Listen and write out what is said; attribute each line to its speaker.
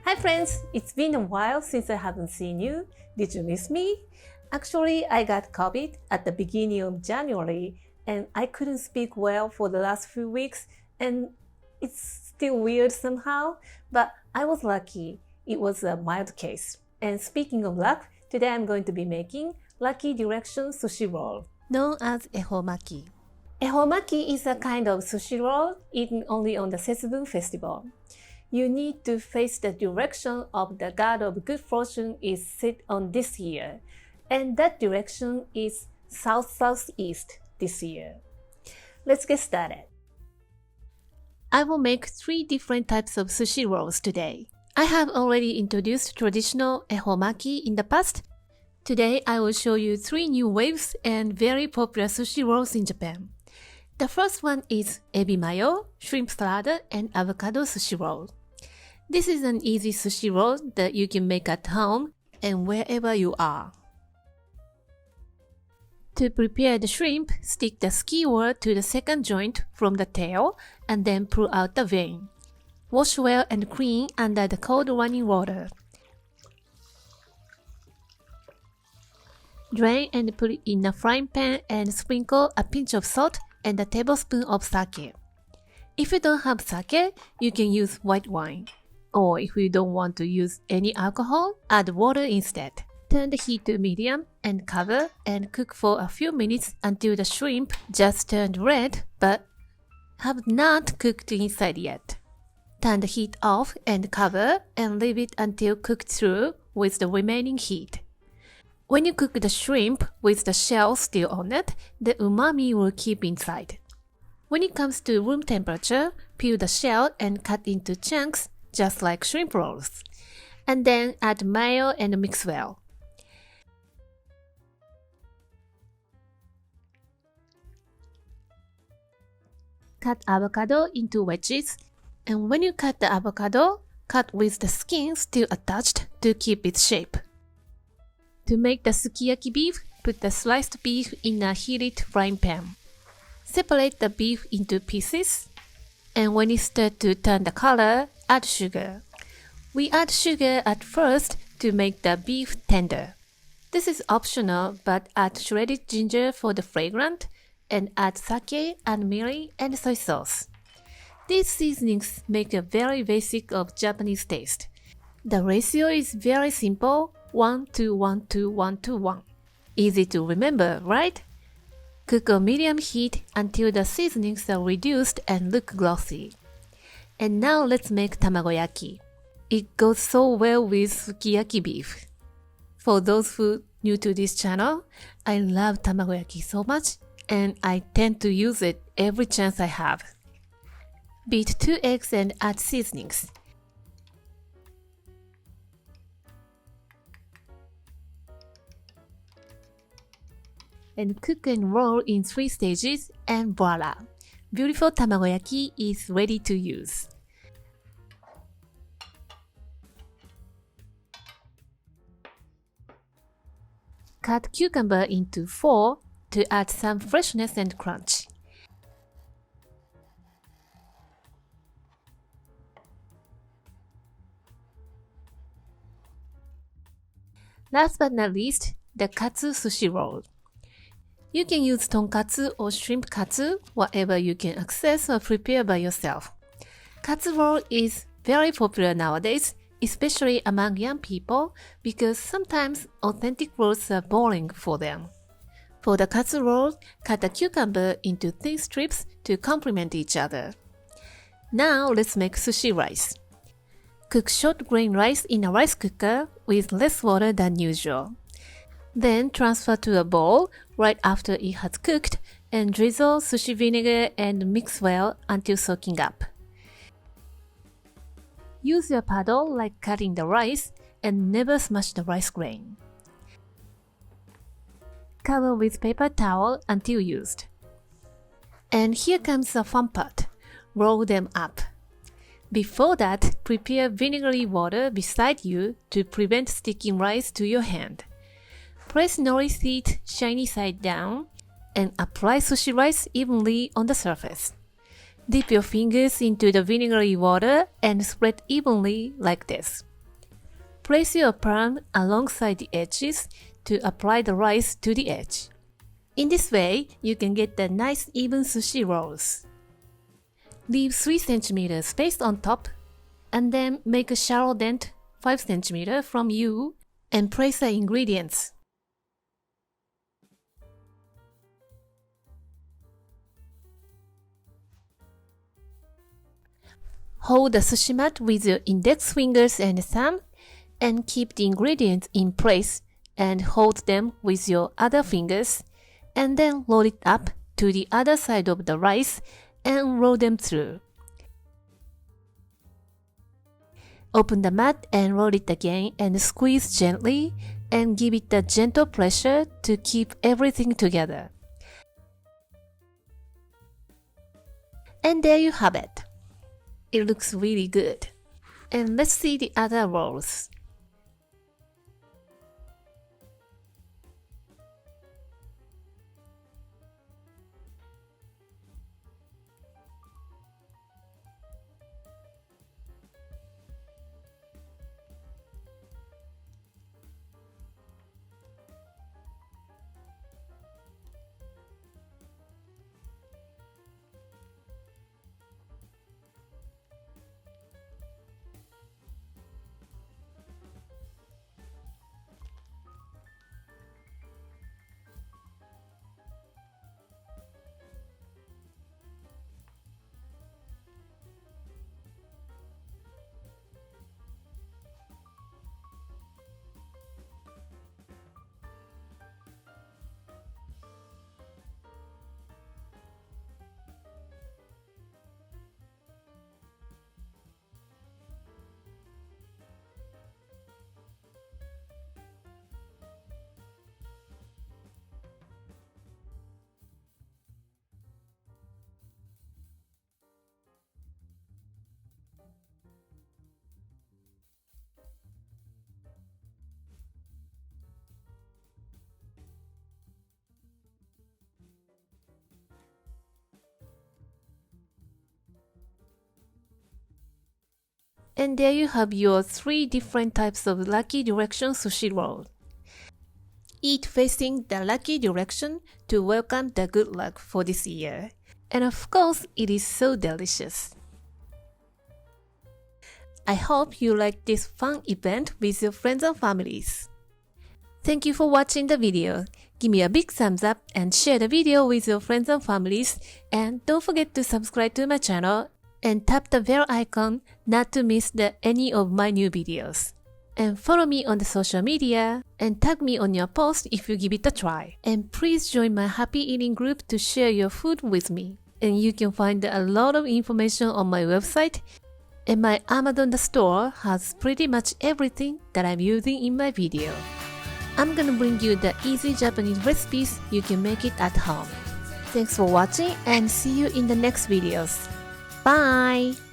Speaker 1: Hi friends, it's been a while since I haven't seen you. Did you miss me? Actually, I got COVID at the beginning of January and I couldn't speak well for the last few weeks and it's still weird somehow, but I was lucky. It was a mild case. And speaking of luck, today I'm going to be making Lucky Direction Sushi Roll, known as Ehomaki. Ehomaki is a kind of sushi roll eaten only on the Setsubun Festival. You need to face the direction of the god of good fortune is set on this year, and that direction is south-southeast this year. Let's get started. I will make 3 different types of sushi rolls today. I have already introduced traditional Ehomaki in the past. Today I will show you 3 new waves and very popular sushi rolls in Japan. The first one is Ebi-mayo, shrimp salad, and avocado sushi roll. This is an easy sushi roll that you can make at home and wherever you are. To prepare the shrimp, stick the skewer to the second joint from the tail and then pull out the vein. Wash well and clean under the cold running water. Drain and put it in a frying pan and sprinkle a pinch of salt and a tablespoon of sake. If you don't have sake, you can use white wine. Or if you don't want to use any alcohol, add water instead. Turn the heat to medium and cover and cook for a few minutes until the shrimp just turned red but have not cooked inside yet. Turn the heat off and cover and leave it until cooked through with the remaining heat. When you cook the shrimp with the shell still on it, the umami will keep inside. When it comes to room temperature, peel the shell and cut into chunks just like shrimp rolls. And then add mayo and mix well. Cut avocado into wedges, and when you cut the avocado, cut with the skin still attached to keep its shape. To make the sukiyaki beef, put the sliced beef in a heated frying pan. Separate the beef into pieces, and when it starts to turn the color, add sugar. We add sugar at first to make the beef tender. This is optional, but add shredded ginger for the fragrance, and add sake and mirin and soy sauce. These seasonings make a very basic of Japanese taste. The ratio is very simple, 1 to 1 to 1 to 1. Easy to remember, right? Cook on medium heat until the seasonings are reduced and look glossy. And now let's make Tamagoyaki. It goes so well with Sukiyaki beef. For those who new to this channel, I love Tamagoyaki so much and I tend to use it every chance I have. Beat 2 eggs and add seasonings. And cook and roll in 3 stages and voila! Beautiful Tamagoyaki is ready to use. Cut cucumber into 4 to add some freshness and crunch. Last but not least, the Katsu sushi roll. You can use Tonkatsu or Shrimp-katsu, whatever you can access or prepare by yourself. Katsu roll is very popular nowadays, especially among young people, because sometimes authentic rolls are boring for them. For the katsu roll, cut the cucumber into thin strips to complement each other. Now let's make sushi rice. Cook short grain rice in a rice cooker with less water than usual. Then transfer to a bowl right after it has cooked and drizzle sushi vinegar and mix well until soaking up. Use your paddle like cutting the rice and never smash the rice grain. Cover with paper towel until used. And here comes the fun part. Roll them up. Before that, prepare vinegary water beside you to prevent sticking rice to your hand. Place nori seed shiny side down and apply sushi rice evenly on the surface. Dip your fingers into the vinegary water and spread evenly like this. Place your palm alongside the edges to apply the rice to the edge. In this way, you can get the nice even sushi rolls. Leave 3 cm space on top, and then make a shallow dent 5 cm from you and place the ingredients. Hold the sushi mat with your index fingers and thumb and keep the ingredients in place and hold them with your other fingers and then roll it up to the other side of the rice and roll them through. Open the mat and roll it again and squeeze gently and give it a gentle pressure to keep everything together. And there you have it. It looks really good. And let's see the other rolls. And there you have your 3 different types of lucky direction sushi roll. Eat facing the lucky direction to welcome the good luck for this year. And of course, it is so delicious. I hope you like this fun event with your friends and families. Thank you for watching the video. Give me a big thumbs up and share the video with your friends and families. And don't forget to subscribe to my channel and tap the bell icon not to miss any of my new videos. And follow me on the social media and tag me on your post if you give it a try. And please join my happy eating group to share your food with me. And you can find a lot of information on my website, and my Amazon store has pretty much everything that I'm using in my video. I'm gonna bring you the easy Japanese recipes you can make it at home. Thanks for watching and see you in the next videos. Bye!